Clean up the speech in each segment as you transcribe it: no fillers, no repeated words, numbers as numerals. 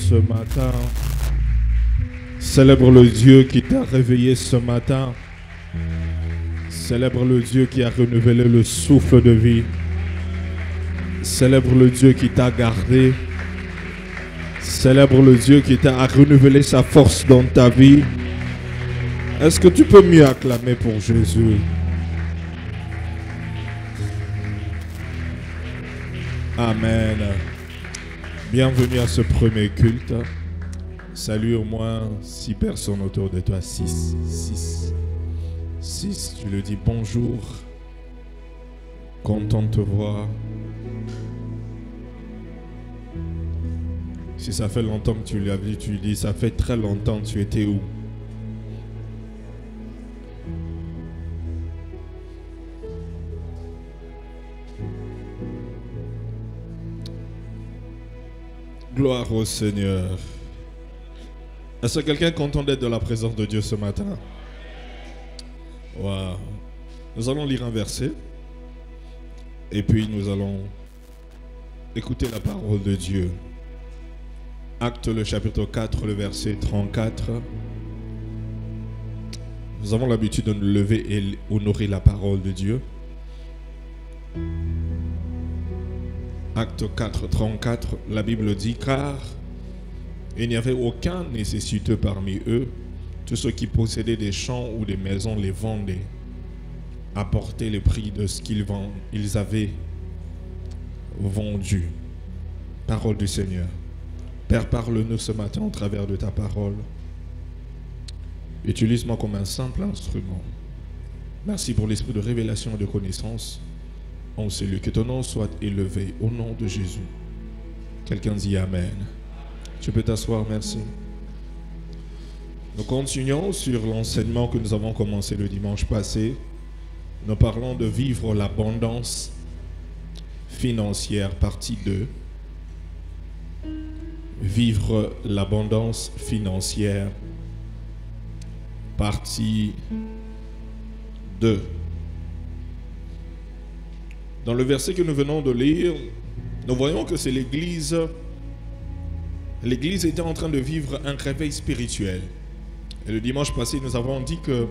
ce matin. Célèbre le Dieu qui t'a réveillé ce matin. Célèbre le Dieu qui a renouvelé le souffle de vie. Célèbre le Dieu qui t'a gardé. Célèbre le Dieu qui t'a renouvelé sa force dans ta vie. Est-ce que tu peux mieux acclamer pour Jésus? Amen. Bienvenue à ce premier culte. Salut au moins 6 personnes autour de toi. 6. Tu le dis bonjour. Content de te voir. Si ça fait longtemps que tu l'as vu, tu lui dis ça fait très longtemps, tu étais où? Gloire au Seigneur. Est-ce que quelqu'un est content d'être dans la présence de Dieu ce matin? Wow. Nous allons lire un verset. Et puis nous allons écouter la parole de Dieu. Actes le chapitre 4, le verset 34. Nous avons l'habitude de nous lever et honorer la parole de Dieu. Acte 4, 34, la Bible dit, car il n'y avait aucun nécessiteux parmi eux. Tous ceux qui possédaient des champs ou des maisons les vendaient, apportaient le prix de ce qu'ils avaient vendu. Parole du Seigneur. Père, parle-nous ce matin au travers de ta parole. Utilise-moi comme un simple instrument. Merci pour l'esprit de révélation et de connaissance. En celui que ton nom soit élevé au nom de Jésus. Quelqu'un dit Amen. Tu peux t'asseoir, merci. Nous continuons sur l'enseignement que nous avons commencé le dimanche passé. Nous parlons de vivre l'abondance financière, partie 2. Vivre l'abondance financière, partie 2. Dans le verset que nous venons de lire, nous voyons que c'est l'Église. L'Église était en train de vivre un réveil spirituel. Et le dimanche passé, nous avons dit que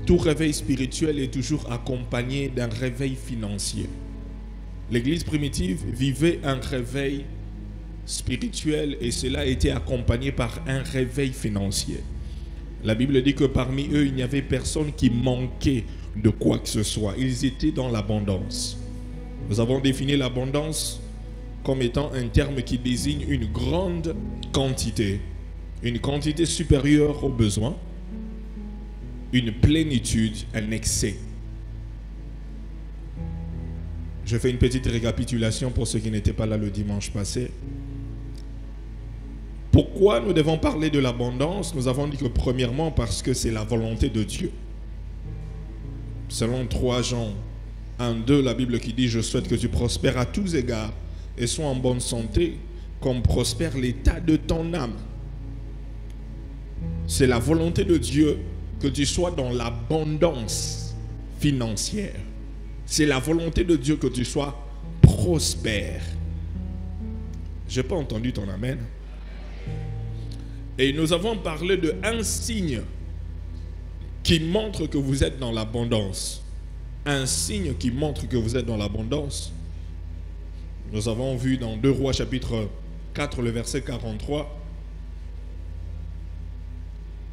tout réveil spirituel est toujours accompagné d'un réveil financier. L'Église primitive vivait un réveil spirituel et cela a été accompagné par un réveil financier. La Bible dit que parmi eux, il n'y avait personne qui manquait de quoi que ce soit. Ils étaient dans l'abondance. Nous avons défini l'abondance comme étant un terme qui désigne une grande quantité, une quantité supérieure aux besoins, une plénitude, un excès. Je fais une petite récapitulation pour ceux qui n'étaient pas là le dimanche passé. Pourquoi nous devons parler de l'abondance? Nous avons dit que premièrement parce que c'est la volonté de Dieu. Selon 3 Jean 1, 2, la Bible qui dit « Je souhaite que tu prospères à tous égards et sois en bonne santé, comme prospère l'état de ton âme. » C'est la volonté de Dieu que tu sois dans l'abondance financière. C'est la volonté de Dieu que tu sois prospère. Je n'ai pas entendu ton amen. Et nous avons parlé d'un signe qui montre que vous êtes dans l'abondance. Un signe qui montre que vous êtes dans l'abondance. Nous avons vu dans 2 Rois chapitre 4 le verset 43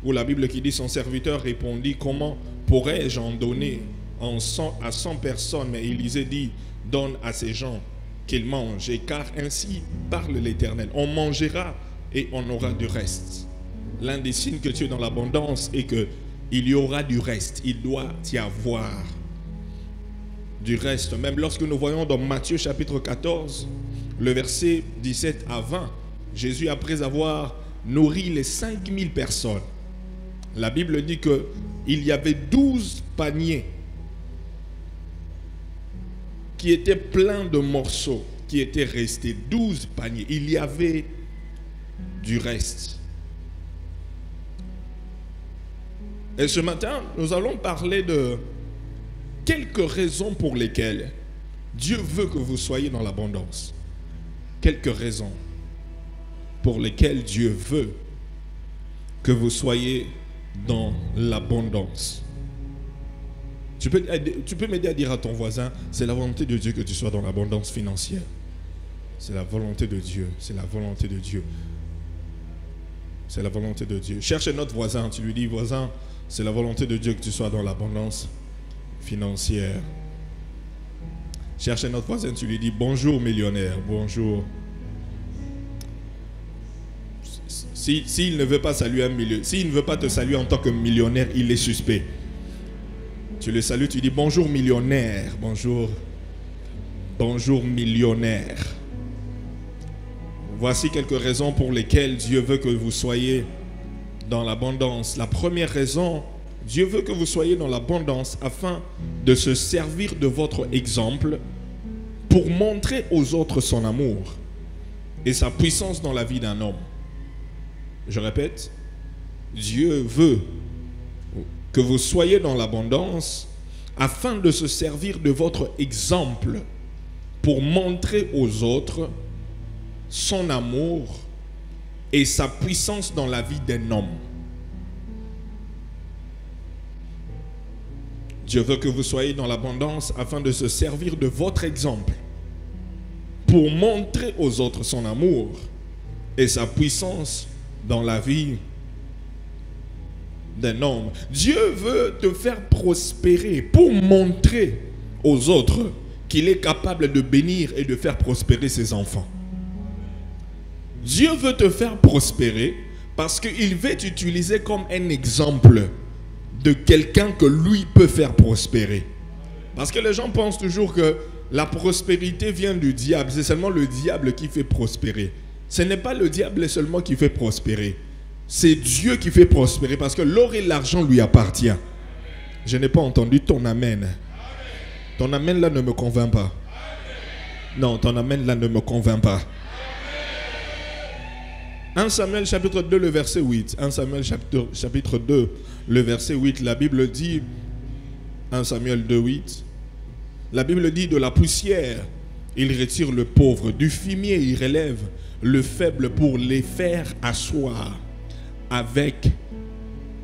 où la Bible qui dit son serviteur répondit comment pourrais-je en donner à 100 personnes, mais Élisée dit donne à ces gens qu'ils mangent, et car ainsi parle l'Éternel, on mangera et on aura du reste. L'un des signes que tu es dans l'abondance est que il y aura du reste. Il doit y avoir du reste. Même lorsque nous voyons dans Matthieu chapitre 14, le verset 17 à 20, Jésus, après avoir nourri les 5000 personnes, la Bible dit qu'il y avait 12 paniers qui étaient pleins de morceaux, qui étaient restés. 12 paniers. Il y avait du reste. Et ce matin, nous allons parler de quelques raisons pour lesquelles Dieu veut que vous soyez dans l'abondance. Quelques raisons. pour lesquels Dieu veut que vous soyez dans l'abondance. Tu peux m'aider à dire à ton voisin, c'est la volonté de Dieu que tu sois dans l'abondance financière. C'est la volonté de Dieu. C'est la volonté de Dieu. C'est la volonté de Dieu. Cherche notre voisin. Tu lui dis, voisin, c'est la volonté de Dieu que tu sois dans l'abondance financière. Cherche notre voisin. Tu lui dis, bonjour millionnaire. Bonjour. S'il ne veut pas saluer un millionnaire, s'il ne veut pas te saluer en tant que millionnaire, il est suspect. Tu le salues, tu dis bonjour millionnaire. Bonjour. Bonjour millionnaire. Voici quelques raisons pour lesquelles Dieu veut que vous soyez dans l'abondance. La première raison, Dieu veut que vous soyez dans l'abondance afin de se servir de votre exemple pour montrer aux autres son amour et sa puissance dans la vie d'un homme. Je répète, Dieu veut que vous soyez dans l'abondance afin de se servir de votre exemple pour montrer aux autres son amour et sa puissance dans la vie d'un homme. Dieu veut que vous soyez dans l'abondance afin de se servir de votre exemple pour montrer aux autres son amour et sa puissance dans la vie d'un homme. Dieu veut te faire prospérer pour montrer aux autres qu'il est capable de bénir et de faire prospérer ses enfants. Dieu veut te faire prospérer parce qu'il veut t'utiliser comme un exemple de quelqu'un que lui peut faire prospérer. Parce que les gens pensent toujours que la prospérité vient du diable. C'est seulement le diable qui fait prospérer. Ce n'est pas le diable seulement qui fait prospérer. C'est Dieu qui fait prospérer parce que l'or et l'argent lui appartiennent. Je n'ai pas entendu ton amen. Ton amen là ne me convainc pas. Non, ton amen là ne me convainc pas. 1 Samuel chapitre 2, le verset 8. 1 Samuel chapitre 2, le verset 8. La Bible dit, 1 Samuel 2, 8. La Bible dit, de la poussière, il retire le pauvre. Du fumier, il relève le faible pour les faire asseoir avec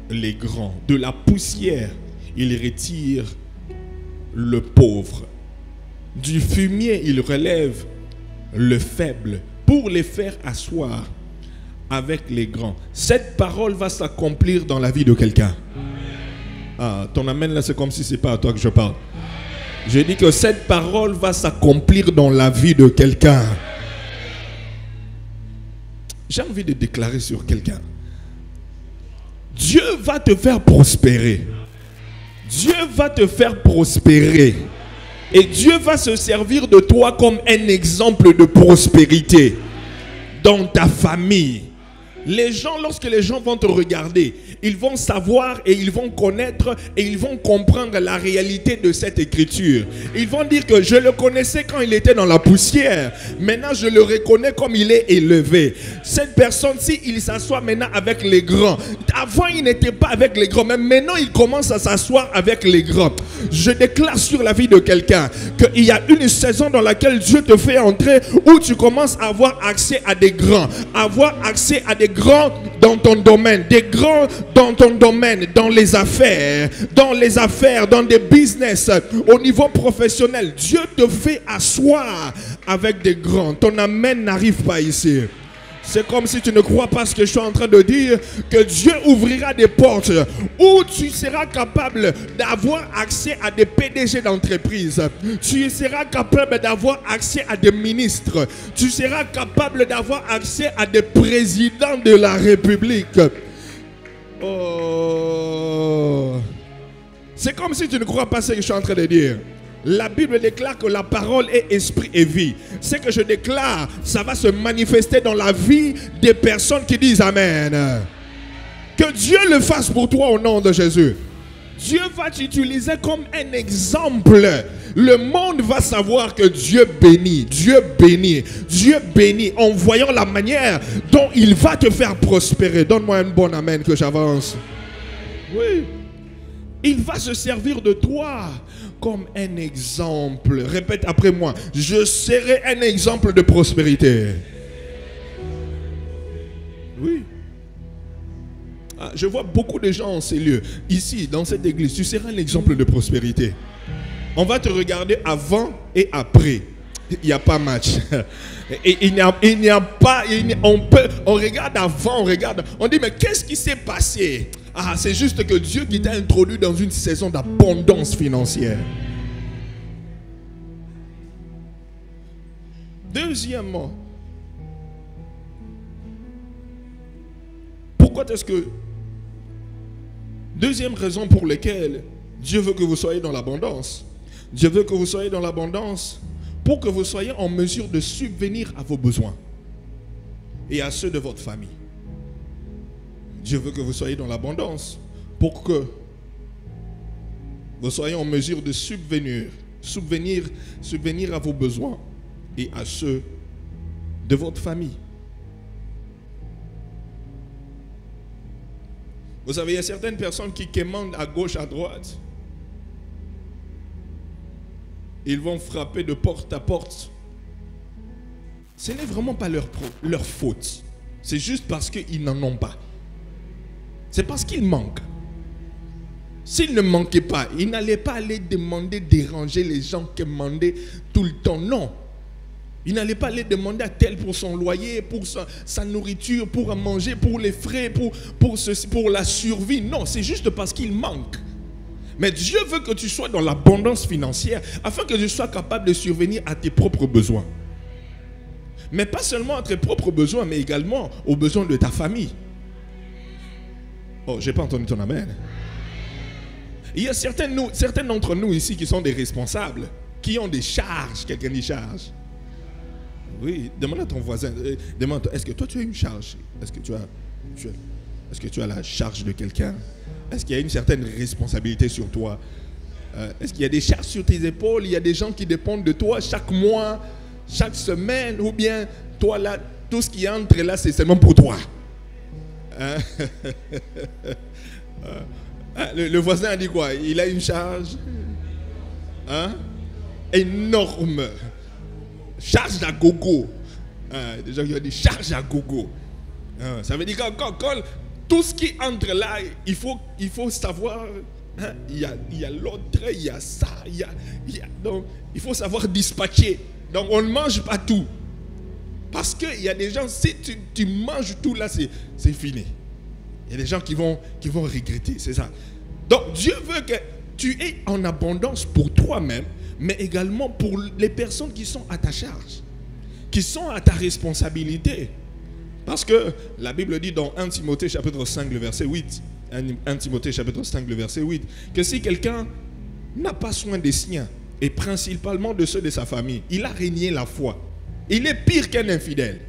les grands. De la poussière, il retire le pauvre. Du fumier, il relève le faible pour les faire asseoir avec les grands. Cette parole va s'accomplir dans la vie de quelqu'un. Ah, ton amen là, c'est comme si c'est pas à toi que je parle. Je dis que cette parole va s'accomplir dans la vie de quelqu'un. J'ai envie de déclarer sur quelqu'un. Dieu va te faire prospérer. Dieu va te faire prospérer. Et Dieu va se servir de toi comme un exemple de prospérité dans ta famille. Les gens, lorsque les gens vont te regarder, ils vont savoir et ils vont connaître et ils vont comprendre la réalité de cette écriture. Ils vont dire que je le connaissais quand il était dans la poussière. Maintenant, je le reconnais comme il est élevé. Cette personne-ci, il s'assoit maintenant avec les grands. Avant, il n'était pas avec les grands, mais maintenant, il commence à s'asseoir avec les grands. Je déclare sur la vie de quelqu'un qu'il y a une saison dans laquelle Dieu te fait entrer où tu commences à avoir accès à des grands, avoir accès à des grands dans ton domaine, des grands dans ton domaine, dans les affaires, dans des business, au niveau professionnel. Dieu te fait asseoir avec des grands. Ton amen n'arrive pas ici. C'est comme si tu ne crois pas ce que je suis en train de dire, que Dieu ouvrira des portes où tu seras capable d'avoir accès à des PDG d'entreprise. Tu seras capable d'avoir accès à des ministres. Tu seras capable d'avoir accès à des présidents de la République. Oh. C'est comme si tu ne crois pas ce que je suis en train de dire. La Bible déclare que la parole est esprit et vie. Ce que je déclare, ça va se manifester dans la vie des personnes qui disent Amen. Que Dieu le fasse pour toi au nom de Jésus. Dieu va t'utiliser comme un exemple. Le monde va savoir que Dieu bénit, Dieu bénit, Dieu bénit en voyant la manière dont il va te faire prospérer. Donne-moi un bon amen que j'avance. Oui. Il va se servir de toi comme un exemple. Répète après moi. Je serai un exemple de prospérité. Oui. Ah, je vois beaucoup de gens en ces lieux. Ici, dans cette église, tu seras un exemple de prospérité. On va te regarder avant et après. Il n'y a pas match. Et il n'y a pas. On regarde avant, on regarde. On dit, mais qu'est-ce qui s'est passé? Ah, c'est juste que Dieu qui t'a introduit dans une saison d'abondance financière. Deuxièmement, pourquoi est-ce que... Deuxième raison pour laquelle Dieu veut que vous soyez dans l'abondance. Dieu veut que vous soyez dans l'abondance pour que vous soyez en mesure de subvenir à vos besoins et à ceux de votre famille. Dieu veut que vous soyez dans l'abondance pour que vous soyez en mesure de subvenir à vos besoins et à ceux de votre famille. Vous savez, il y a certaines personnes qui quémandent à gauche, à droite. Ils vont frapper de porte à porte. Ce n'est vraiment pas leur faute. C'est juste parce qu'ils n'en ont pas. C'est parce qu'ils manquent. S'ils ne manquaient pas, ils n'allaient pas aller déranger les gens qui demandaient tout le temps. Non. Il n'allait pas aller demander à tel pour son loyer, pour sa nourriture, pour à manger, pour les frais, pour la survie. Non, c'est juste parce qu'il manque. Mais Dieu veut que tu sois dans l'abondance financière afin que tu sois capable de survenir à tes propres besoins. Mais pas seulement à tes propres besoins, mais également aux besoins de ta famille. Oh, je n'ai pas entendu ton amen. Il y a certains d'entre nous ici qui sont des responsables, qui ont des charges. Quelqu'un dit charge. Oui, demande à ton voisin, demande, est-ce que toi tu as une charge? Est-ce que tu as la charge de quelqu'un? Est-ce qu'il y a une certaine responsabilité sur toi? Est-ce qu'il y a des charges sur tes épaules? Il y a des gens qui dépendent de toi chaque mois, chaque semaine, ou bien toi là, tout ce qui entre là, c'est seulement pour toi. Hein? Le voisin a dit quoi? Il a une charge, hein? Énorme. Charge à gogo. Des gens qui ont dit charge à gogo. Ça veut dire quand tout ce qui entre là, il faut savoir. Hein, il y a l'autre, il y a ça, donc il faut savoir dispatcher. Donc on ne mange pas tout. Parce qu'il y a des gens, si tu manges tout là, c'est fini. Il y a des gens qui vont regretter, c'est ça. Donc Dieu veut que tu aies en abondance pour toi-même, mais également pour les personnes qui sont à ta charge, qui sont à ta responsabilité. Parce que la Bible dit dans 1 Timothée chapitre 5, le verset 8, 1 Timothée chapitre 5, le verset 8, que si quelqu'un n'a pas soin des siens, et principalement de ceux de sa famille, il a régné la foi. Il est pire qu'un infidèle.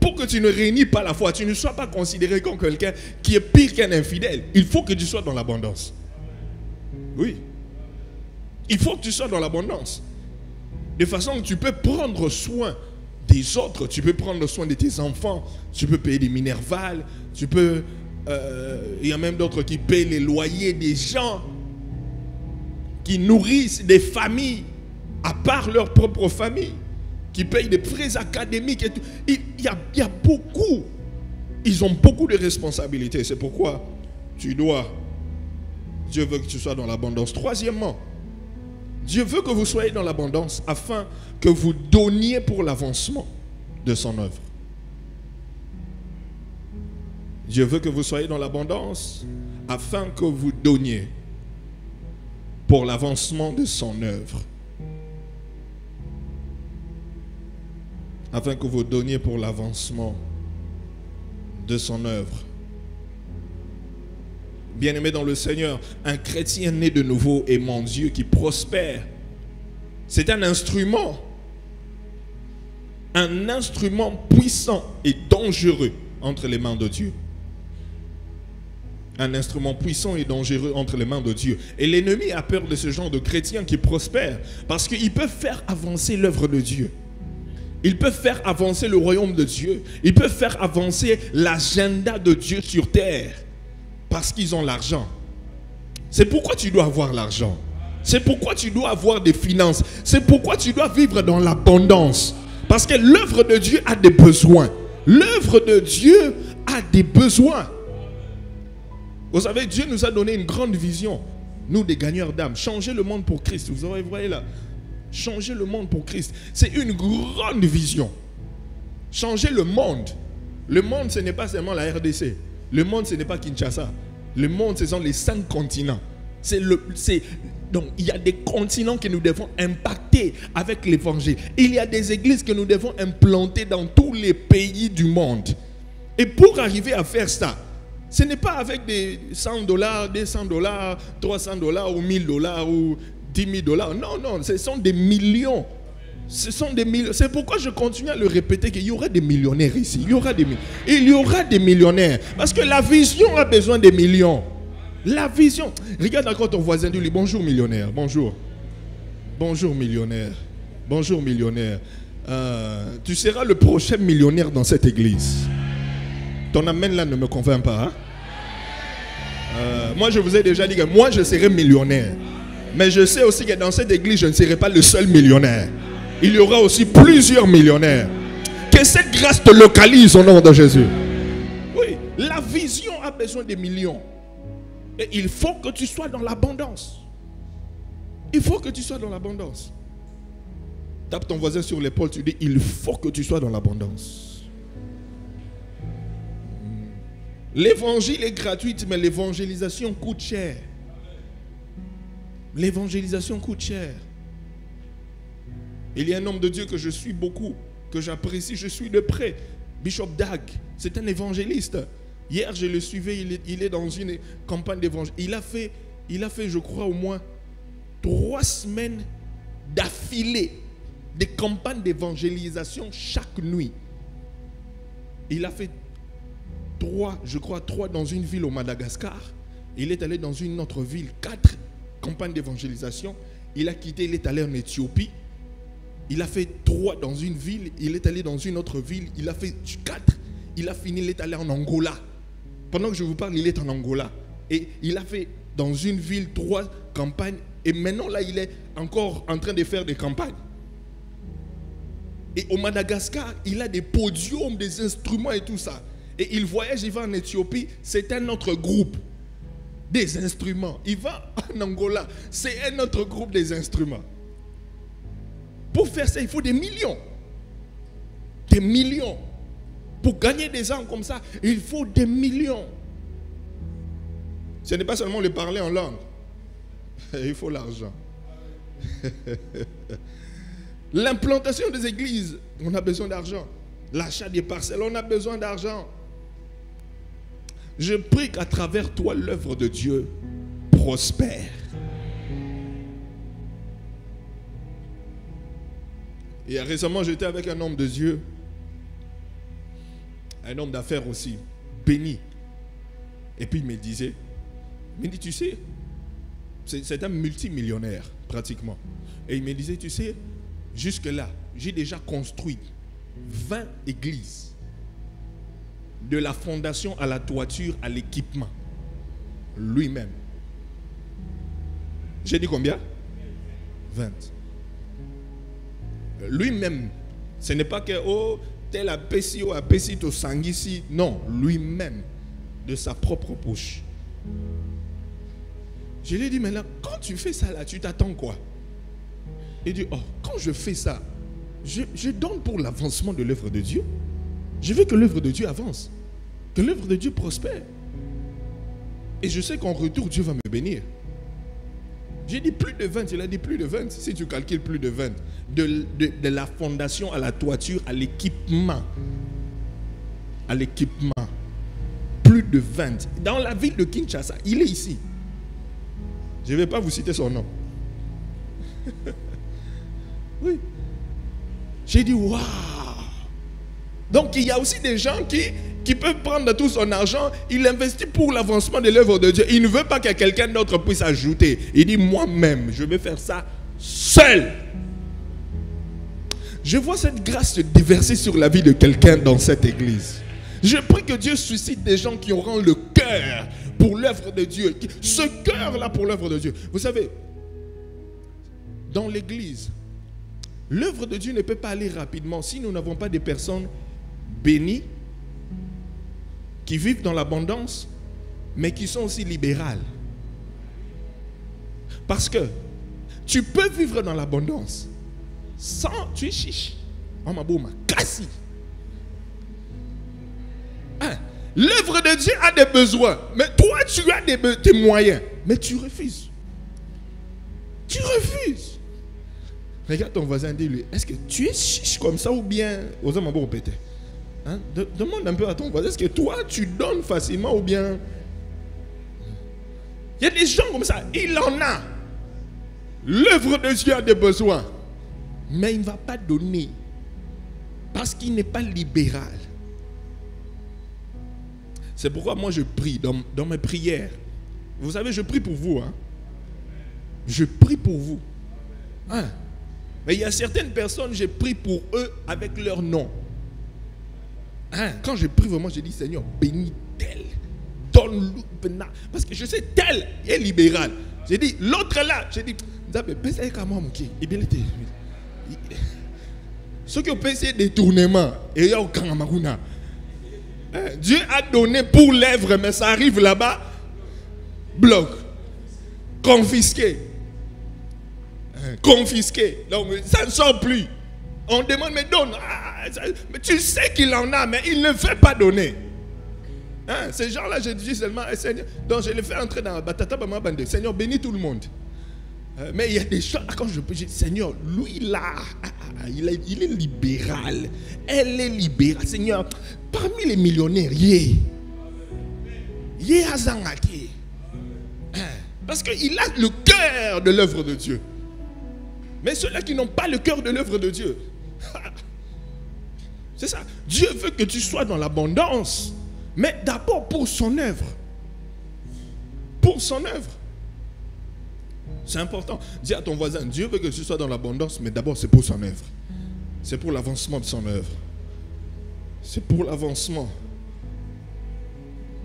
Pour que tu ne régnes pas la foi, tu ne sois pas considéré comme quelqu'un qui est pire qu'un infidèle, il faut que tu sois dans l'abondance. Oui. Il faut que tu sois dans l'abondance. De façon que tu peux prendre soin des autres, tu peux prendre soin de tes enfants, tu peux payer des minervales, il y a même d'autres qui payent les loyers des gens, qui nourrissent des familles, à part leur propre famille, qui payent des frais académiques et tout. Il y a beaucoup. Ils ont beaucoup de responsabilités. C'est pourquoi Dieu veut que tu sois dans l'abondance. Troisièmement, Dieu veut que vous soyez dans l'abondance afin que vous donniez pour l'avancement de son œuvre. Dieu veut que vous soyez dans l'abondance afin que vous donniez pour l'avancement de son œuvre. Afin que vous donniez pour l'avancement de son œuvre. Bien-aimé dans le Seigneur, un chrétien né de nouveau est mon Dieu qui prospère. C'est un instrument puissant et dangereux entre les mains de Dieu. Un instrument puissant et dangereux entre les mains de Dieu. Et l'ennemi a peur de ce genre de chrétiens qui prospèrent parce qu'ils peuvent faire avancer l'œuvre de Dieu. Ils peuvent faire avancer le royaume de Dieu. Ils peuvent faire avancer l'agenda de Dieu sur terre. Parce qu'ils ont l'argent. C'est pourquoi tu dois avoir l'argent. C'est pourquoi tu dois avoir des finances. C'est pourquoi tu dois vivre dans l'abondance. Parce que l'œuvre de Dieu a des besoins. L'œuvre de Dieu a des besoins. Vous savez, Dieu nous a donné une grande vision. Nous, des gagneurs d'âmes. Changer le monde pour Christ. Vous voyez là. Changer le monde pour Christ. C'est une grande vision. Changer le monde. Le monde, ce n'est pas seulement la RDC. Le monde, ce n'est pas Kinshasa. Le monde, ce sont les 5 continents. Donc, il y a des continents que nous devons impacter avec l'évangile. Il y a des églises que nous devons implanter dans tous les pays du monde. Et pour arriver à faire ça, ce n'est pas avec des $100, $200, $300 ou $1000 ou $10,000. Non, non, ce sont des millions. Ce sont des millions. C'est pourquoi je continue à le répéter qu'il y aura des millionnaires ici. Il y aura des millionnaires. Parce que la vision a besoin des millions. La vision. Regarde encore ton voisin, dis-lui bonjour millionnaire. Bonjour. Bonjour millionnaire. Bonjour millionnaire. Tu seras le prochain millionnaire dans cette église. Ton amen là ne me convainc pas. Hein? Moi je vous ai déjà dit que moi je serai millionnaire. Mais je sais aussi que dans cette église je ne serai pas le seul millionnaire. Il y aura aussi plusieurs millionnaires. Que cette grâce te localise au nom de Jésus. Oui, la vision a besoin de millions. Et il faut que tu sois dans l'abondance. Il faut que tu sois dans l'abondance. Tape ton voisin sur l'épaule, tu dis il faut que tu sois dans l'abondance. L'évangile est gratuite, mais l'évangélisation coûte cher. L'évangélisation coûte cher. Il y a un homme de Dieu que je suis beaucoup, que j'apprécie, je suis de près. Bishop Dag, c'est un évangéliste. Hier, je le suivais, il est dans une campagne d'évangile. Il a fait, je crois, au moins 3 semaines d'affilée des campagnes d'évangélisation chaque nuit. Il a fait 3 dans une ville au Madagascar. Il est allé dans une autre ville, 4 campagnes d'évangélisation. Il a quitté, il est allé en Éthiopie. Il a fait 3 dans une ville, il est allé dans une autre ville. Il a fait 4, il a fini, il est allé en Angola. Pendant que je vous parle, il est en Angola. Et il a fait dans une ville 3 campagnes. Et maintenant, là, il est encore en train de faire des campagnes. Et au Madagascar, il a des podiums, des instruments et tout ça. Et il voyage, il va en Éthiopie, c'est un autre groupe des instruments. Il va en Angola, c'est un autre groupe des instruments. Pour faire ça, il faut des millions. Des millions. Pour gagner des âmes comme ça, il faut des millions. Ce n'est pas seulement le parler en langue. Il faut l'argent. L'implantation des églises, on a besoin d'argent. L'achat des parcelles, on a besoin d'argent. Je prie qu'à travers toi, l'œuvre de Dieu prospère. Et récemment, j'étais avec un homme de Dieu, un homme d'affaires aussi, béni. Et puis il me dit, tu sais, c'est un multimillionnaire pratiquement. Et il me disait, tu sais, jusque-là, j'ai déjà construit 20 églises. De la fondation à la toiture, à l'équipement. Lui-même. J'ai dit combien? 20. Lui-même. Ce n'est pas que, oh, tel a pessi ou a pessi to sangisi. Non, lui-même. De sa propre poche. Je lui ai dit, maintenant, quand tu fais ça là, tu t'attends quoi? Il dit, oh, quand je fais ça, je donne pour l'avancement de l'œuvre de Dieu. Je veux que l'œuvre de Dieu avance. Que l'œuvre de Dieu prospère. Et je sais qu'en retour, Dieu va me bénir. J'ai dit plus de 20. Il a dit plus de 20. Si tu calcules plus de 20. De la fondation à la toiture, à l'équipement. À l'équipement. Plus de 20. Dans la ville de Kinshasa. Il est ici. Je ne vais pas vous citer son nom. Oui. J'ai dit, waouh. Donc il y a aussi des gens qui peuvent prendre tout son argent, il investit pour l'avancement de l'œuvre de Dieu. Il ne veut pas que quelqu'un d'autre puisse ajouter. Il dit, moi-même, je vais faire ça seul. Je vois cette grâce se déverser sur la vie de quelqu'un dans cette église. Je prie que Dieu suscite des gens qui auront le cœur pour l'œuvre de Dieu. Ce cœur-là pour l'œuvre de Dieu. Vous savez, dans l'église, l'œuvre de Dieu ne peut pas aller rapidement si nous n'avons pas des personnes bénies qui vivent dans l'abondance, mais qui sont aussi libérales. Parce que tu peux vivre dans l'abondance sans tu es chiche. Oh ma bouma, cassi. Hein? L'œuvre de Dieu a des besoins, mais toi tu as des moyens, mais tu refuses. Tu refuses. Regarde ton voisin, dis-lui, est-ce que tu es chiche comme ça ou bien aux hommes à péter? Hein? Demande un peu à ton voisin, est-ce que toi tu donnes facilement ou bien... Il y a des gens comme ça, il en a. L'œuvre de Dieu a des besoins, mais il ne va pas donner parce qu'il n'est pas libéral. C'est pourquoi moi je prie dans mes prières. Vous savez, je prie pour vous. Hein? Je prie pour vous. Hein? Mais il y a certaines personnes, je prie pour eux avec leur nom. Hein? Quand je prie vraiment, je dis Seigneur, bénis tel. Donne-lui. Parce que je sais, tel est libéral. J'ai dit, l'autre là, j'ai dit, ceux qui ont pensé détournement, et il y a aucun Maruna. Dieu a donné pour lèvres, mais ça arrive là-bas, bloc, confisqué. Confisqué. Donc, ça ne sort plus. On demande, mais donne. Mais tu sais qu'il en a, mais il ne veut pas donner. Hein, ces gens-là, je dis seulement, Seigneur, donc je les fais entrer dans la batata, Seigneur, bénis tout le monde. Mais il y a des choses, quand je dis, Seigneur, lui là, il est libéral. Elle est libérale. Seigneur, parmi les millionnaires, parce qu'il a le cœur de l'œuvre de Dieu. Mais ceux-là qui n'ont pas le cœur de l'œuvre de Dieu, c'est ça. Dieu veut que tu sois dans l'abondance, mais d'abord pour son œuvre. Pour son œuvre. C'est important. Dis à ton voisin, Dieu veut que tu sois dans l'abondance, mais d'abord c'est pour son œuvre. C'est pour l'avancement de son œuvre. C'est pour l'avancement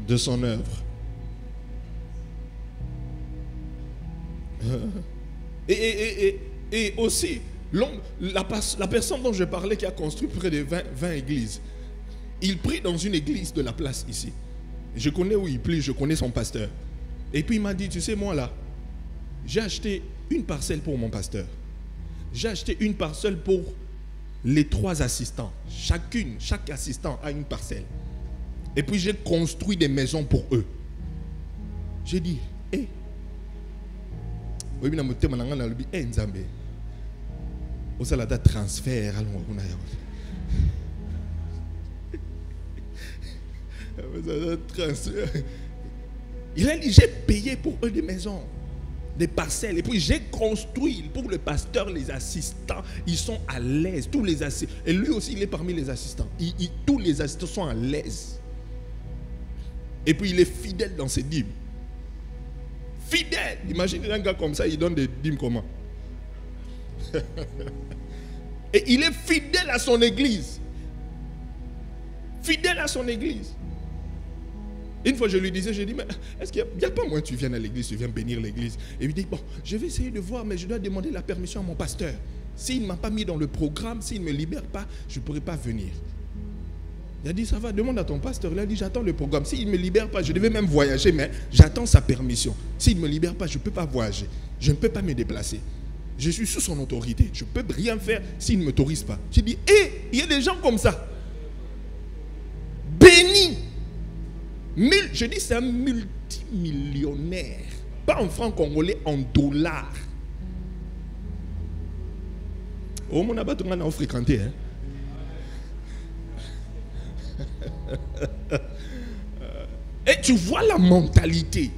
de son œuvre. Et aussi, la personne dont je parlais qui a construit près de 20 églises, il prie dans une église de la place ici. Je connais où il prie, je connais son pasteur. Et puis il m'a dit, tu sais moi là, j'ai acheté une parcelle pour mon pasteur. J'ai acheté une parcelle pour les 3 assistants. Chaque assistant a une parcelle. Et puis j'ai construit des maisons pour eux. J'ai dit, hé. Oui, mais je Nzambe. Vous allez transfert. Il a dit, j'ai payé pour eux des maisons, des parcelles. Et puis j'ai construit pour le pasteur, les assistants. Ils sont à l'aise. Tous les assistants. Et lui aussi, il est parmi les assistants. Tous les assistants sont à l'aise. Et puis il est fidèle dans ses dîmes. Fidèle. Imaginez un gars comme ça, il donne des dîmes comment? Et il est fidèle à son église. Fidèle à son église. Une fois je lui disais, je dis, mais est-ce qu'il n'y a pas moyen que tu viennes à l'église, tu viens bénir l'église? Et il dit, bon, je vais essayer de voir, mais je dois demander la permission à mon pasteur. S'il ne m'a pas mis dans le programme, s'il ne me libère pas, je ne pourrai pas venir. Il a dit, ça va, demande à ton pasteur. Il a dit, j'attends le programme. S'il ne me libère pas, je devais même voyager, mais j'attends sa permission. S'il ne me libère pas, je ne peux pas voyager. Je ne peux pas me déplacer. Je suis sous son autorité. Je ne peux rien faire s'il ne m'autorise pas. J'ai dit, il y a des gens comme ça. Bénis. Je dis, c'est un multimillionnaire. Pas en francs congolais, en dollars. Oh, mon abat, on a fréquenté. Hein? Et tu vois la mentalité,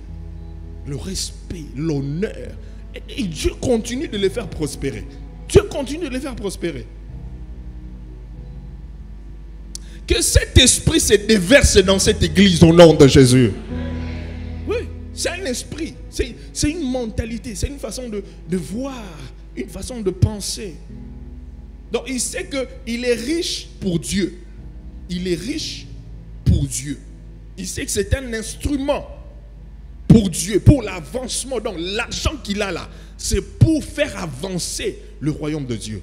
le respect, l'honneur. Et Dieu continue de les faire prospérer. Dieu continue de les faire prospérer. Que cet esprit se déverse dans cette église au nom de Jésus. Oui, c'est un esprit. C'est une mentalité. C'est une façon de voir. Une façon de penser. Donc il sait qu'il est riche pour Dieu. Il est riche pour Dieu. Il sait que c'est un instrument pour Dieu, pour l'avancement. Donc l'argent qu'il a là, c'est pour faire avancer le royaume de Dieu.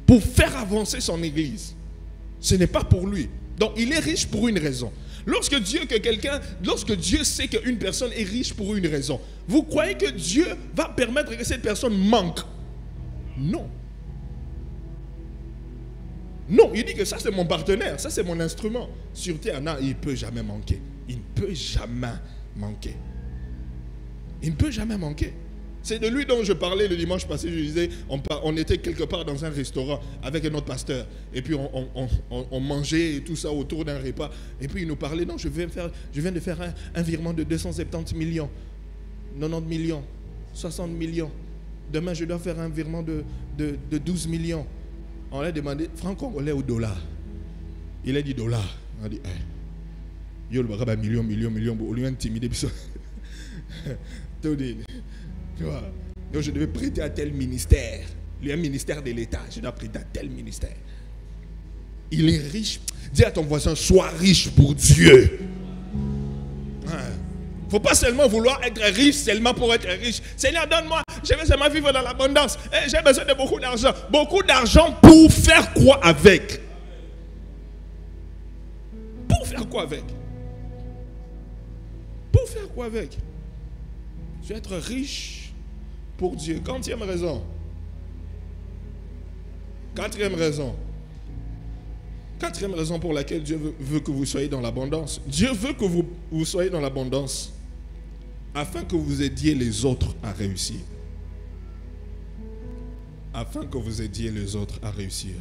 Pour faire avancer son église. Ce n'est pas pour lui. Donc il est riche pour une raison. Lorsque Dieu sait qu'une personne est riche pour une raison, vous croyez que Dieu va permettre que cette personne manque? Non. Non, il dit que ça c'est mon partenaire, ça c'est mon instrument. Sur terre, non, il ne peut jamais manquer. Il ne peut jamais manquer. Il ne peut jamais manquer. C'est de lui dont je parlais le dimanche passé. Je disais, on était quelque part dans un restaurant avec un autre pasteur. Et puis on mangeait et tout ça autour d'un repas. Et puis il nous parlait, non, je viens de faire un virement de 270 millions, 90 millions, 60 millions. Demain, je dois faire un virement de 12 millions. On l'a demandé, franc congolais ou dollar? Il a dit dollar. On a dit, yo, le million, on lui a intimidé. Tu vois, donc je devais prêter à tel ministère. Il y a un ministère de l'État, je dois prêter à tel ministère. Il est riche. Dis à ton voisin, sois riche pour Dieu. Il ne faut pas seulement vouloir être riche seulement pour être riche. Seigneur, donne-moi, je veux seulement vivre dans l'abondance. J'ai besoin de beaucoup d'argent. Beaucoup d'argent pour faire quoi avec? Pour faire quoi avec? Pour faire quoi avec? Tu veux être riche pour Dieu. Quatrième raison. Quatrième raison pour laquelle Dieu veut que vous soyez dans l'abondance. Dieu veut que vous soyez dans l'abondance afin que vous aidiez les autres à réussir. Afin que vous aidiez les autres à réussir.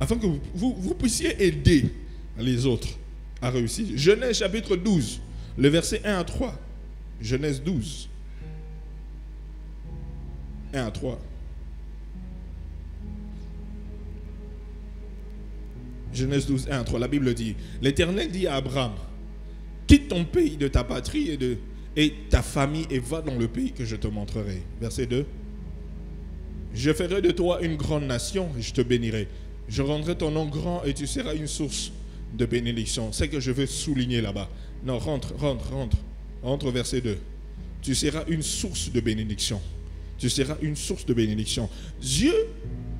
Afin que vous puissiez aider les autres à réussir. Genèse chapitre 12, le verset 1 à 3. Genèse 12. 1 à 3. Genèse 12, 1 à 3. La Bible dit, l'Éternel dit à Abraham, quitte ton pays de ta patrie et ta famille et va dans le pays que je te montrerai. Verset 2. Je ferai de toi une grande nation et je te bénirai. Je rendrai ton nom grand et tu seras une source de bénédiction. C'est ce que je veux souligner là-bas. Non, rentre au verset 2. Tu seras une source de bénédiction. Tu seras une source de bénédiction. Dieu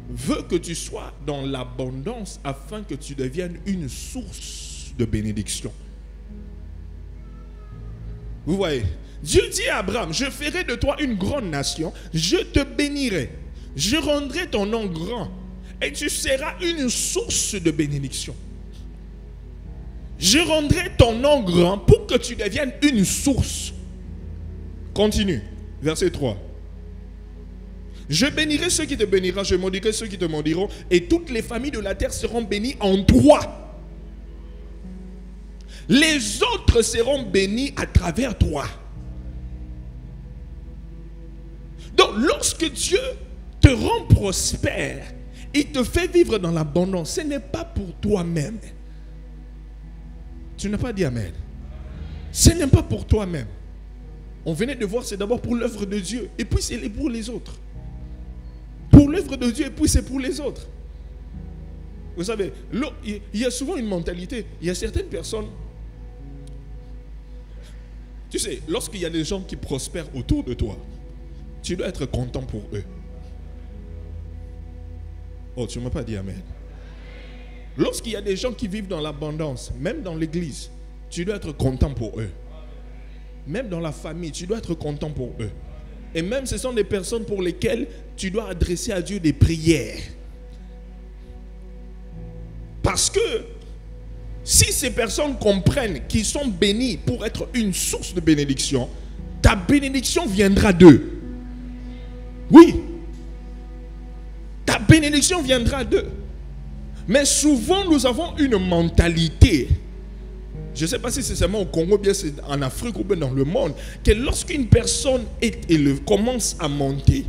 veut que tu sois dans l'abondance afin que tu deviennes une source de bénédiction. Vous voyez, Dieu dit à Abraham, je ferai de toi une grande nation, je te bénirai, je rendrai ton nom grand et tu seras une source de bénédiction. Je rendrai ton nom grand pour que tu deviennes une source. Continue, verset 3. Je bénirai ceux qui te béniront, je maudirai ceux qui te maudiront, et toutes les familles de la terre seront bénies en toi. Les autres seront bénis à travers toi. Donc, lorsque Dieu te rend prospère, il te fait vivre dans l'abondance, ce n'est pas pour toi-même. Tu n'as pas dit Amen. Ce n'est pas pour toi-même. On venait de voir, c'est d'abord pour l'œuvre de Dieu, et puis c'est pour les autres. Pour l'œuvre de Dieu, et puis c'est pour les autres. Vous savez, il y a souvent une mentalité. Il y a certaines personnes. Tu sais, lorsqu'il y a des gens qui prospèrent autour de toi, tu dois être content pour eux. Oh, tu ne m'as pas dit Amen. Lorsqu'il y a des gens qui vivent dans l'abondance, même dans l'église, tu dois être content pour eux. Même dans la famille, tu dois être content pour eux. Et même ce sont des personnes pour lesquelles tu dois adresser à Dieu des prières. Parce que si ces personnes comprennent qu'ils sont bénis pour être une source de bénédiction, ta bénédiction viendra d'eux. Oui. Ta bénédiction viendra d'eux. Mais souvent nous avons une mentalité, je ne sais pas si c'est seulement au Congo, bien c'est en Afrique ou bien dans le monde, que lorsqu'une personne est élevée, commence à monter,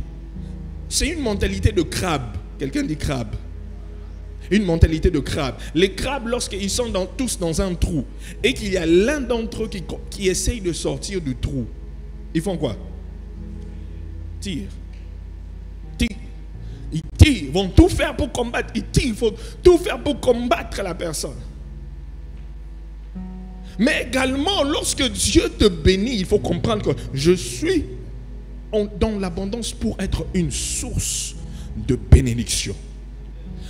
c'est une mentalité de crabe. Quelqu'un dit crabe. Une mentalité de crabe. Les crabes, lorsqu'ils sont tous dans un trou et qu'il y a l'un d'entre eux qui essaye de sortir du trou, ils font quoi? Tire. Ils tirent, ils vont tout faire pour combattre. Ils tirent, il faut tout faire pour combattre la personne. Mais également, lorsque Dieu te bénit, il faut comprendre que je suis dans l'abondance pour être une source de bénédiction.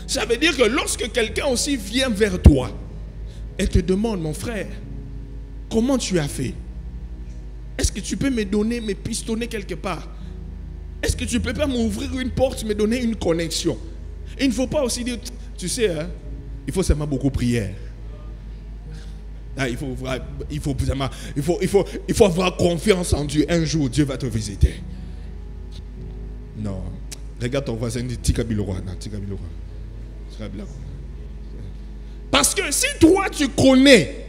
Ça veut dire que lorsque quelqu'un aussi vient vers toi, Elle te demande, mon frère, comment tu as fait? Est-ce que tu peux me donner, me pistonner quelque part? Est-ce que tu peux pas m'ouvrir une porte, me donner une connexion? Il ne faut pas aussi dire, tu sais, hein, il faut seulement beaucoup prier. Ah, il faut avoir confiance en Dieu. Un jour, Dieu va te visiter. Non. Regarde ton voisin, dit Tika Biloroa. Parce que si toi, tu connais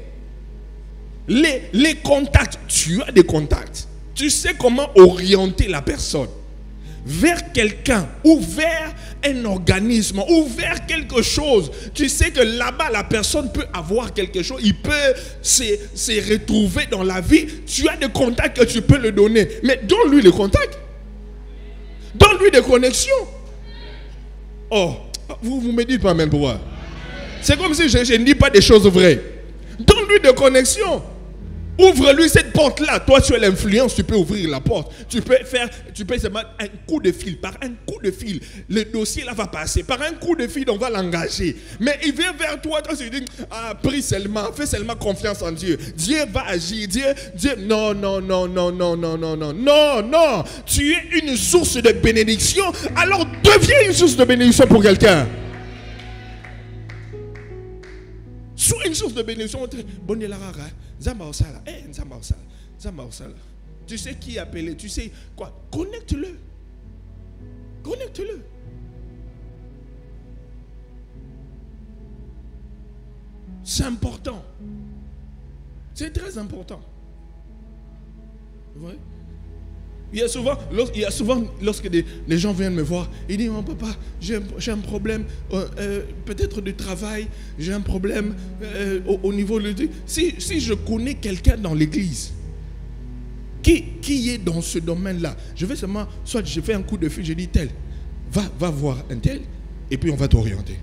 les contacts, tu as des contacts, tu sais comment orienter la personne vers quelqu'un ou vers un organisme ou vers quelque chose. Tu sais que là-bas, la personne peut avoir quelque chose, il peut se retrouver dans la vie. Tu as des contacts que tu peux le donner. Mais donne-lui les contacts. Donne-lui des connexions. Oh, vous me dites pas même pourquoi. C'est comme si je ne dis pas des choses vraies. Donne-lui des connexions. Ouvre-lui cette porte-là. Toi, tu as l'influence, tu peux ouvrir la porte. Tu peux seulement un coup de fil. Par un coup de fil, le dossier là va passer. Par un coup de fil, on va l'engager. Mais il vient vers toi, toi tu dis, ah, prie seulement, fais seulement confiance en Dieu. Dieu va agir. Dieu, non. Tu es une source de bénédiction, alors deviens une source de bénédiction pour quelqu'un. Sois une source de bénédiction. Tu sais qui appeler, tu sais quoi? Connecte-le. Connecte-le. C'est important. C'est très important. Vous voyez? Il y a souvent, lorsque les gens viennent me voir, ils disent, mon papa, j'ai un problème, peut-être de travail, j'ai un problème au niveau de... Si je connais quelqu'un dans l'église qui est dans ce domaine-là, je vais seulement, soit je fais un coup de fil, je dis tel, va voir un tel, et puis on va t'orienter.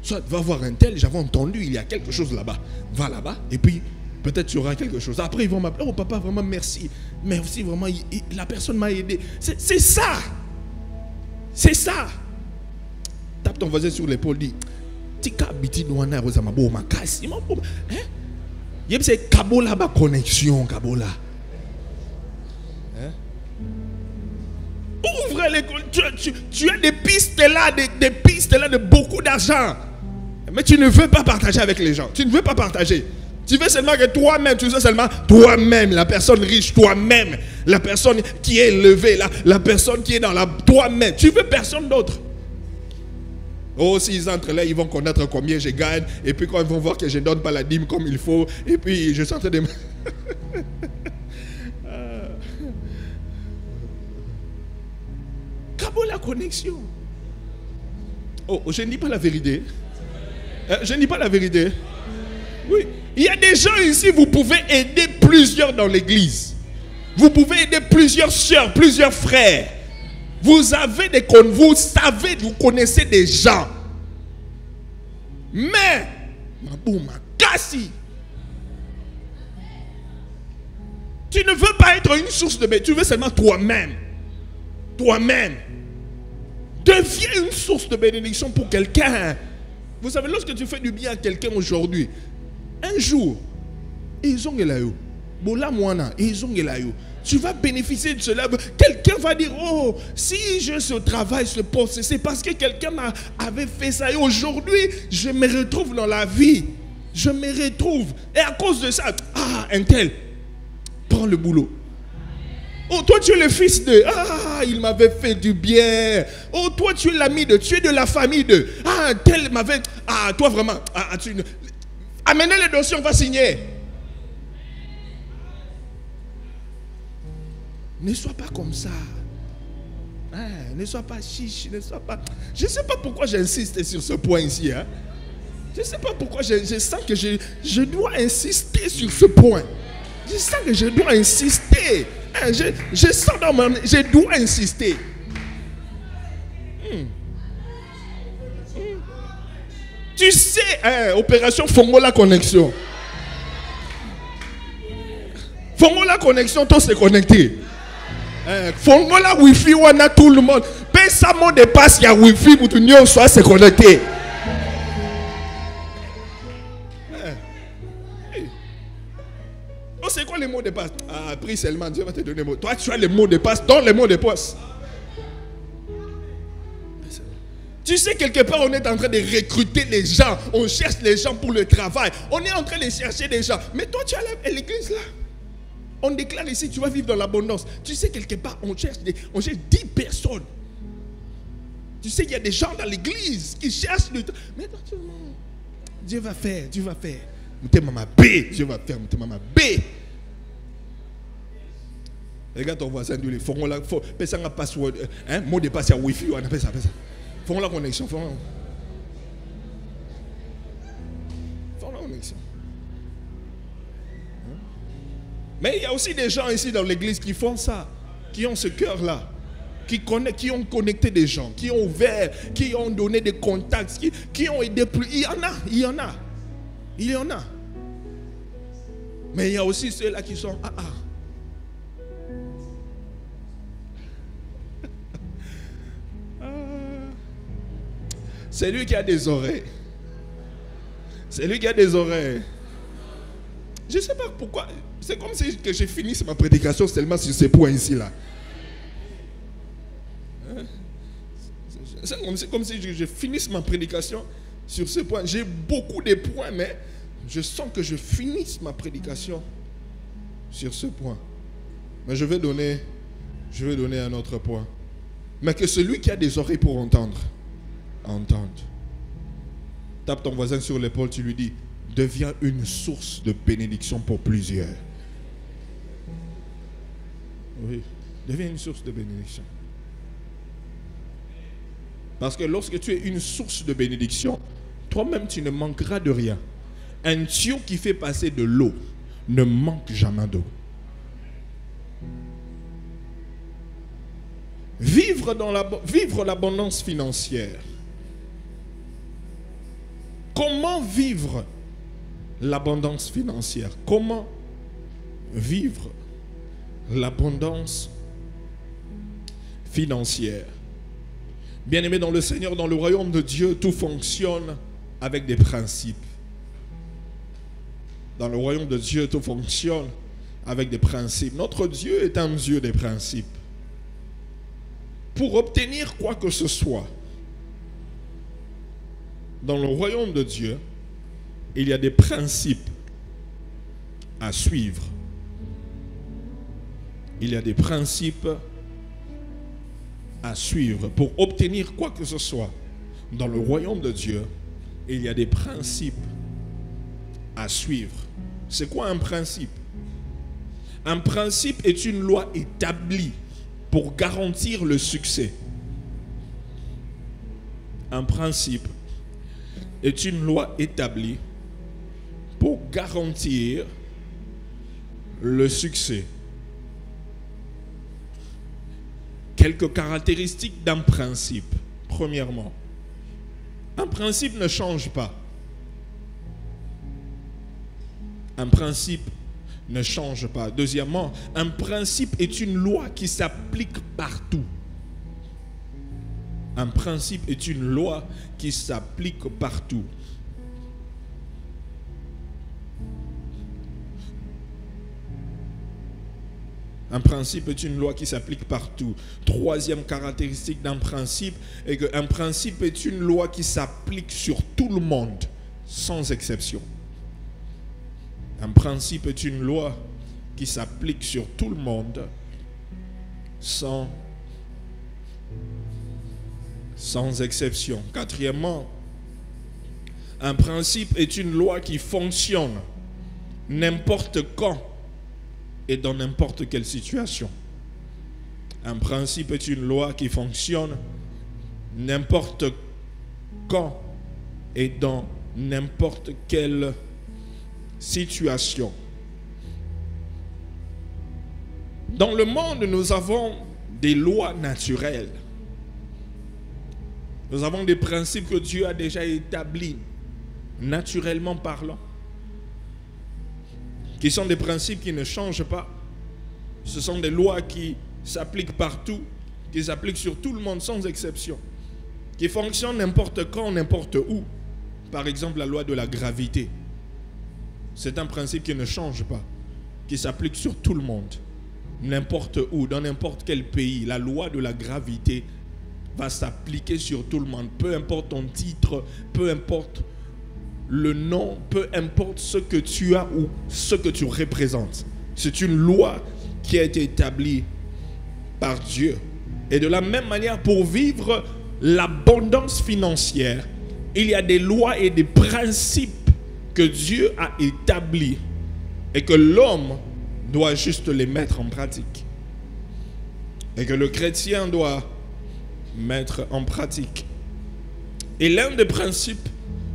Soit va voir un tel, j'avais entendu, il y a quelque chose là-bas, va là-bas, et puis... peut-être tu auras quelque chose. Après, ils vont m'appeler. Oh, papa, vraiment, merci. Merci, vraiment. La personne m'a aidé. C'est ça. C'est ça. Tape ton voisin sur l'épaule. Dis Tika biti douana rozama bo makasi. Hein? C'est Kabola ba connexion. Kabola. Hein? Ouvre les. Tu as des pistes là, des pistes là de beaucoup d'argent. Mais tu ne veux pas partager avec les gens. Tu ne veux pas partager. Tu veux seulement que toi-même, tu veux seulement toi-même, la personne riche, toi-même, la personne qui est élevée, la personne qui est dans la... Toi-même, tu veux personne d'autre. Oh, s'ils entrent là, ils vont connaître combien je gagne. Et puis quand ils vont voir que je ne donne pas la dîme comme il faut, et puis je suis en train de... Qu'abo la connexion. Oh, je ne dis pas la vérité. Je ne dis pas la vérité. Oui. Il y a des gens ici, vous pouvez aider plusieurs dans l'église. Vous pouvez aider plusieurs soeurs, plusieurs frères. Vous avez vous savez, vous connaissez des gens. Mais, tu ne veux pas être une source de bénédiction, tu veux seulement toi-même. Toi-même. Deviens une source de bénédiction pour quelqu'un. Vous savez, lorsque tu fais du bien à quelqu'un aujourd'hui, un jour, tu vas bénéficier de cela. Quelqu'un va dire, oh, si j'ai ce travail, ce poste, c'est parce que quelqu'un m'avait fait ça. Et aujourd'hui, je me retrouve dans la vie. Je me retrouve. Et à cause de ça, un tel, prends le boulot. Oh, toi, tu es le fils de... Ah, il m'avait fait du bien. Oh, toi, tu es l'ami de... Tu es de la famille de... Ah, tel m'avait... Ah, toi, vraiment... Amenez le dossier, on va signer. Ne sois pas comme ça. Ne sois pas chiche, ne sois pas... Je ne sais pas pourquoi j'insiste sur ce point ici. Hein. Je ne sais pas pourquoi je sens que je dois insister sur ce point. Je sens que je dois insister. Je sens dans mon... Je dois insister. Tu sais, opération Fongola Connexion. Fongola Connexion, tous se connecter. Fongola Wi-Fi, on a tout le monde. Mais ça mot de passe, il y a Wi-Fi pour tout le monde soit se connecter. Oui. Oh, c'est quoi les mots de passe? Ah, prie seulement, Dieu va te donner les mots. Toi, tu as les mots de passe, donne les mots de passe. Tu sais, quelque part, on est en train de recruter les gens. On cherche les gens pour le travail. On est en train de chercher des gens. Mais toi, tu as l'église là. On déclare ici, tu vas vivre dans l'abondance. Tu sais, quelque part, on cherche 10 personnes. Tu sais, il y a des gens dans l'église qui cherchent le travail. Mais toi, Dieu va faire, Dieu va faire. Dieu va faire, regarde ton voisin, il faut qu'on la passe un password, mot de passe à Wi-Fi, on appelle ça. Font la connexion, font la connexion. Mais il y a aussi des gens ici dans l'église qui font ça, qui ont ce cœur-là, qui ont connecté des gens, qui ont ouvert, qui ont donné des contacts, qui ont aidé plus. Il y en a. Mais il y a aussi ceux-là qui sont C'est lui qui a des oreilles. C'est lui qui a des oreilles. Je ne sais pas pourquoi. C'est comme si que je finisse ma prédication seulement sur ces points ici là. C'est comme si je finisse ma prédication sur ce point. J'ai beaucoup de points, mais je sens que je finisse ma prédication sur ce point. Mais je vais donner un autre point. Mais que celui qui a des oreilles pour entendre. Tape ton voisin sur l'épaule, tu lui dis, deviens une source de bénédiction pour plusieurs. Oui, deviens une source de bénédiction. Parce que lorsque tu es une source de bénédiction, toi-même tu ne manqueras de rien. Un tuyau qui fait passer de l'eau ne manque jamais d'eau. Vivre l'abondance financière. Comment vivre l'abondance financière? Comment vivre l'abondance financière? Bien-aimés dans le Seigneur, dans le royaume de Dieu, tout fonctionne avec des principes. Dans le royaume de Dieu, tout fonctionne avec des principes. Notre Dieu est un Dieu des principes. Pour obtenir quoi que ce soit, dans le royaume de Dieu, il y a des principes à suivre. Il y a des principes à suivre. Pour obtenir quoi que ce soit dans le royaume de Dieu, il y a des principes à suivre. C'est quoi un principe? Un principe est une loi établie pour garantir le succès. Un principe est une loi établie pour garantir le succès. Quelques caractéristiques d'un principe. Premièrement, un principe ne change pas. Un principe ne change pas. Deuxièmement, un principe est une loi qui s'applique partout. Un principe est une loi qui s'applique partout. Un principe est une loi qui s'applique partout. Troisième caractéristique d'un principe est qu'un principe est une loi qui s'applique sur tout le monde, sans exception. Un principe est une loi qui s'applique sur tout le monde, sans exception. Quatrièmement, un principe est une loi qui fonctionne n'importe quand et dans n'importe quelle situation. Un principe est une loi qui fonctionne n'importe quand et dans n'importe quelle situation. Dans le monde, nous avons des lois naturelles. Nous avons des principes que Dieu a déjà établis, naturellement parlant, qui sont des principes qui ne changent pas. Ce sont des lois qui s'appliquent partout, qui s'appliquent sur tout le monde sans exception, qui fonctionnent n'importe quand, n'importe où. Par exemple, la loi de la gravité. C'est un principe qui ne change pas, qui s'applique sur tout le monde. N'importe où, dans n'importe quel pays, la loi de la gravité va s'appliquer sur tout le monde. Peu importe ton titre, peu importe le nom, peu importe ce que tu as ou ce que tu représentes. C'est une loi qui a été établie par Dieu. Et de la même manière, pour vivre l'abondance financière, il y a des lois et des principes que Dieu a établis et que l'homme doit juste les mettre en pratique. Et que le chrétien doit mettre en pratique. Et l'un des principes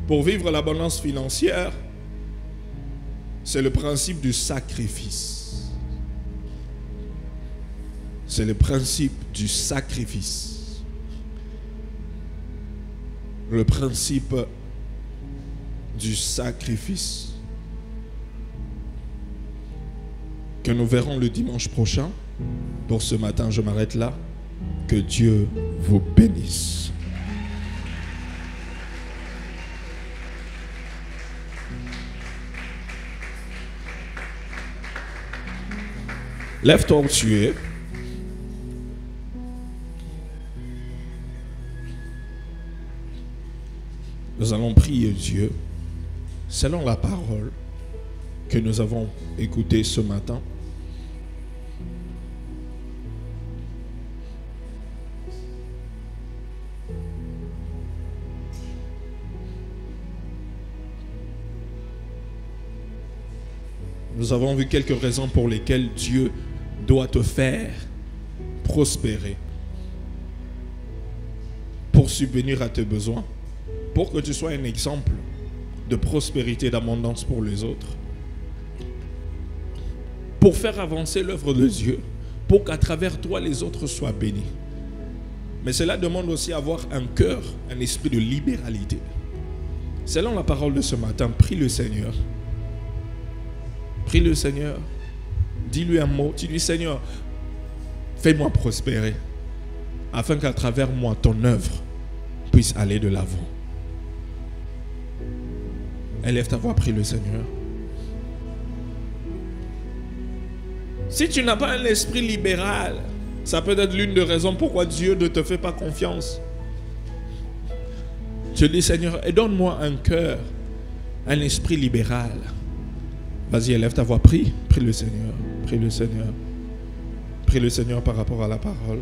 pour vivre l'abondance financière, c'est le principe du sacrifice. C'est le principe du sacrifice. Le principe du sacrifice que nous verrons le dimanche prochain. Pour ce matin, je m'arrête là. Que Dieu vous bénisse. Lève-toi où tu es. Nous allons prier Dieu selon la parole que nous avons écoutée ce matin. Nous avons vu quelques raisons pour lesquelles Dieu doit te faire prospérer pour subvenir à tes besoins, pour que tu sois un exemple de prospérité, d'abondance pour les autres, pour faire avancer l'œuvre de Dieu, pour qu'à travers toi les autres soient bénis. Mais cela demande aussi avoir un cœur, un esprit de libéralité. Selon la parole de ce matin, prie le Seigneur. Prie le Seigneur. Dis-lui un mot. Dis-lui, Seigneur, fais-moi prospérer, afin qu'à travers moi, ton œuvre puisse aller de l'avant. Élève ta voix, prie le Seigneur. Si tu n'as pas un esprit libéral, ça peut être l'une des raisons pourquoi Dieu ne te fait pas confiance. Je dis, Seigneur, et donne-moi un cœur, un esprit libéral. Vas-y, élève ta voix, prie. Prie le Seigneur. Prie le Seigneur. Prie le Seigneur par rapport à la parole.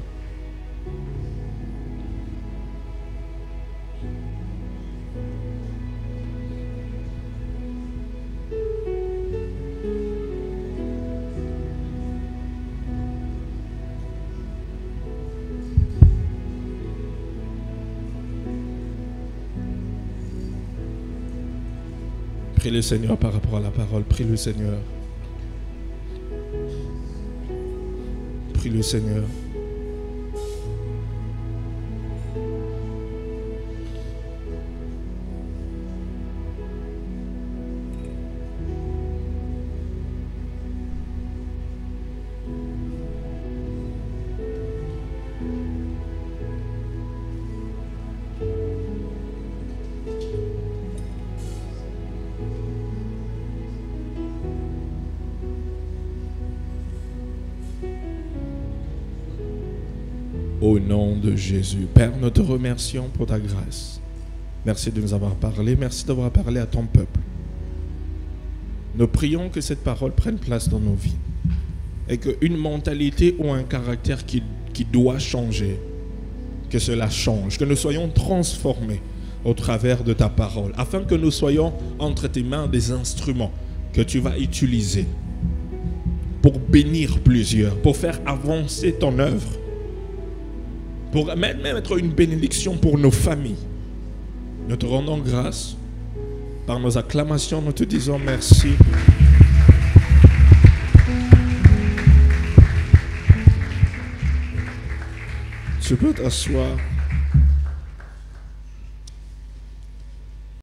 Prie le Seigneur par rapport à la parole. Prie le Seigneur. Prie le Seigneur. Au nom de Jésus. Père, nous te remercions pour ta grâce. Merci de nous avoir parlé. Merci d'avoir parlé à ton peuple. Nous prions que cette parole prenne place dans nos vies. Et qu'une mentalité ou un caractère qui doit changer, que cela change. Que nous soyons transformés au travers de ta parole. Afin que nous soyons entre tes mains des instruments que tu vas utiliser pour bénir plusieurs, pour faire avancer ton œuvre, pour même être une bénédiction pour nos familles. Nous te rendons grâce. Par nos acclamations, nous te disons merci. Tu peux t'asseoir.